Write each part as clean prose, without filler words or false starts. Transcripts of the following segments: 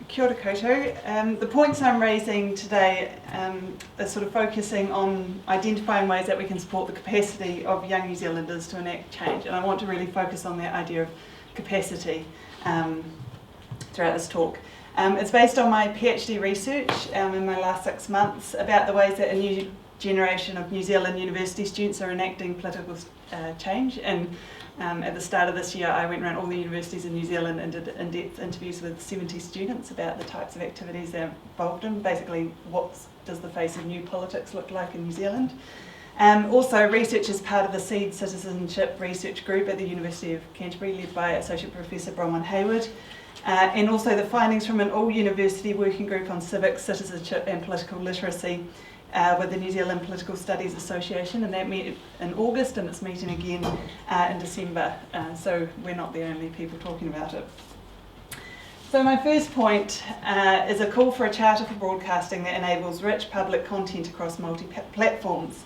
Kia ora koutou. The points I'm raising today are sort of focusing on identifying ways that we can support the capacity of young New Zealanders to enact change, and I want to really focus on that idea of capacity throughout this talk. It's based on my PhD research in my last 6 months about the ways that a new generation of New Zealand university students are enacting political change, and at the start of this year I went around all the universities in New Zealand and did in-depth interviews with 70 students about the types of activities they're involved in, basically what does the face of new politics look like in New Zealand. Also, research is part of the Seed Citizenship Research Group at the University of Canterbury, led by Associate Professor Bronwyn Hayward, and also the findings from an all-university working group on civics, citizenship and political literacy with the New Zealand Political Studies Association, and that met in August and it's meeting again in December, so we're not the only people talking about it. So my first point is a call for a charter for broadcasting that enables rich public content across multi-platforms.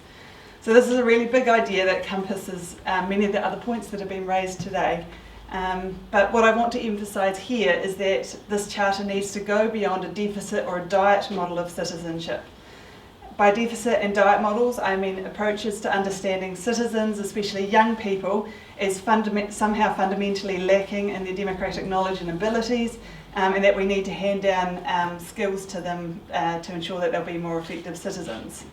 So this is a really big idea that encompasses many of the other points that have been raised today. But what I want to emphasise here is that this charter needs to go beyond a deficit or a diet model of citizenship. By deficit and diet models, I mean approaches to understanding citizens, especially young people, as somehow fundamentally lacking in their democratic knowledge and abilities, and that we need to hand down skills to them to ensure that they'll be more effective citizens.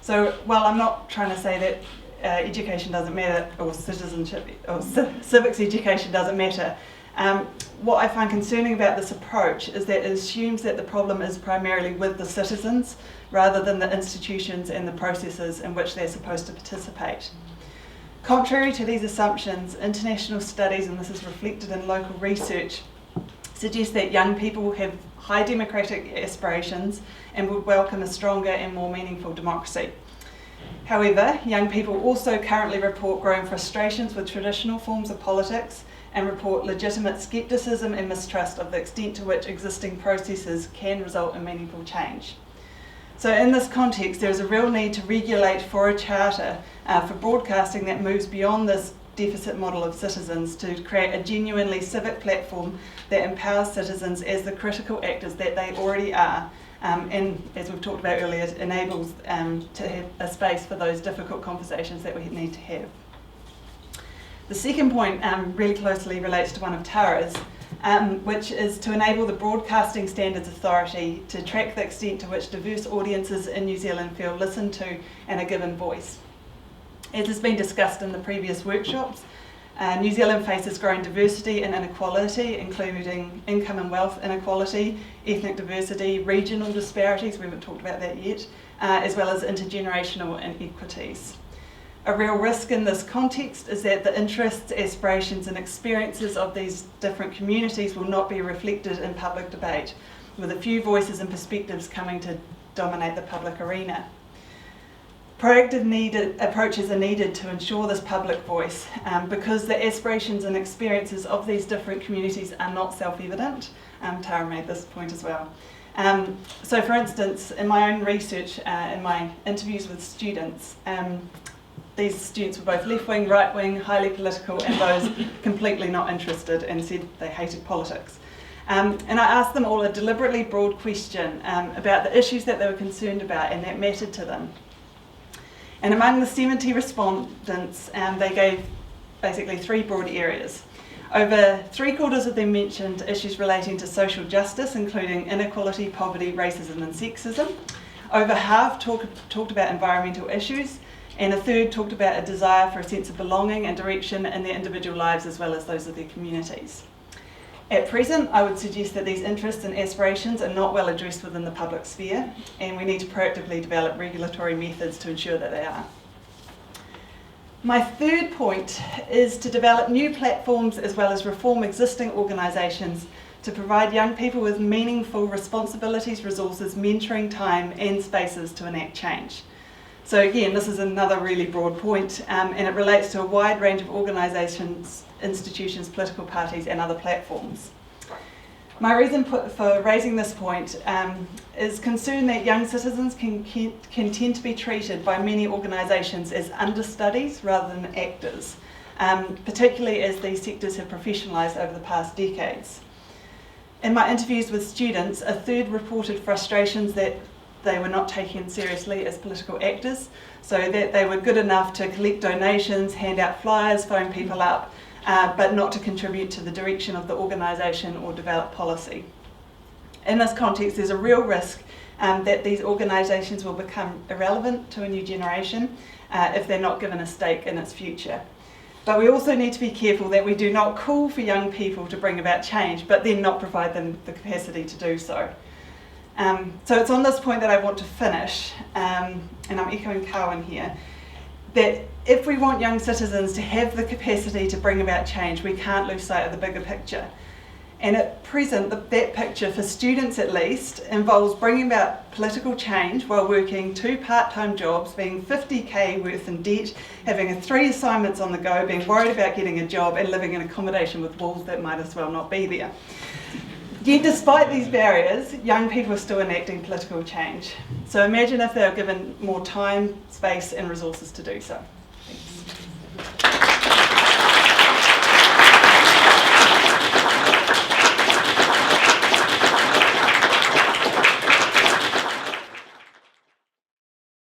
So while I'm not trying to say that education doesn't matter, or citizenship, or civics education doesn't matter, what I find concerning about this approach is that it assumes that the problem is primarily with the citizens rather than the institutions and the processes in which they're supposed to participate. Contrary to these assumptions, international studies, and this is reflected in local research, suggest that young people have high democratic aspirations and would welcome a stronger and more meaningful democracy. However, young people also currently report growing frustrations with traditional forms of politics and report legitimate scepticism and mistrust of the extent to which existing processes can result in meaningful change. So in this context, there is a real need to regulate for a charter for broadcasting that moves beyond this deficit model of citizens to create a genuinely civic platform that empowers citizens as the critical actors that they already are, and as we've talked about earlier, it enables to have a space for those difficult conversations that we need to have. The second point really closely relates to one of Tara's, which is to enable the Broadcasting Standards Authority to track the extent to which diverse audiences in New Zealand feel listened to and are given voice. As has been discussed in the previous workshops, New Zealand faces growing diversity and inequality, including income and wealth inequality, ethnic diversity, regional disparities, we haven't talked about that yet, as well as intergenerational inequities. A real risk in this context is that the interests, aspirations and experiences of these different communities will not be reflected in public debate, with a few voices and perspectives coming to dominate the public arena. Proactive approaches are needed to ensure this public voice because the aspirations and experiences of these different communities are not self-evident. Tara made this point as well. So for instance, in my own research, in my interviews with students, these students were both left-wing, right-wing, highly political, and those completely not interested and said they hated politics. And I asked them all a deliberately broad question about the issues that they were concerned about and that mattered to them. And among the 70 respondents, they gave basically 3 broad areas. Over 3/4 of them mentioned issues relating to social justice, including inequality, poverty, racism and sexism. Over half talked about environmental issues, and a third talked about a desire for a sense of belonging and direction in their individual lives as well as those of their communities. At present, I would suggest that these interests and aspirations are not well addressed within the public sphere, and we need to proactively develop regulatory methods to ensure that they are. My third point is to develop new platforms as well as reform existing organisations to provide young people with meaningful responsibilities, resources, mentoring time and spaces to enact change. So again, this is another really broad point, and it relates to a wide range of organisations, institutions, political parties and other platforms. My reason for raising this point is concern that young citizens can tend to be treated by many organisations as understudies rather than actors, particularly as these sectors have professionalised over the past decades. In my interviews with students, a third reported frustrations that they were not taken seriously as political actors, so that they were good enough to collect donations, hand out flyers, phone people up, but not to contribute to the direction of the organisation or develop policy. In this context, there's a real risk that these organisations will become irrelevant to a new generation if they're not given a stake in its future. But we also need to be careful that we do not call for young people to bring about change, but then not provide them the capacity to do so. So it's on this point that I want to finish, and I'm echoing Carwyn here, that if we want young citizens to have the capacity to bring about change, we can't lose sight of the bigger picture. And at present, that picture, for students at least, involves bringing about political change while working 2 part-time jobs, being 50k worth in debt, having 3 assignments on the go, being worried about getting a job, and living in accommodation with walls that might as well not be there. Yet despite these barriers, young people are still enacting political change. So imagine if they were given more time, space and resources to do so.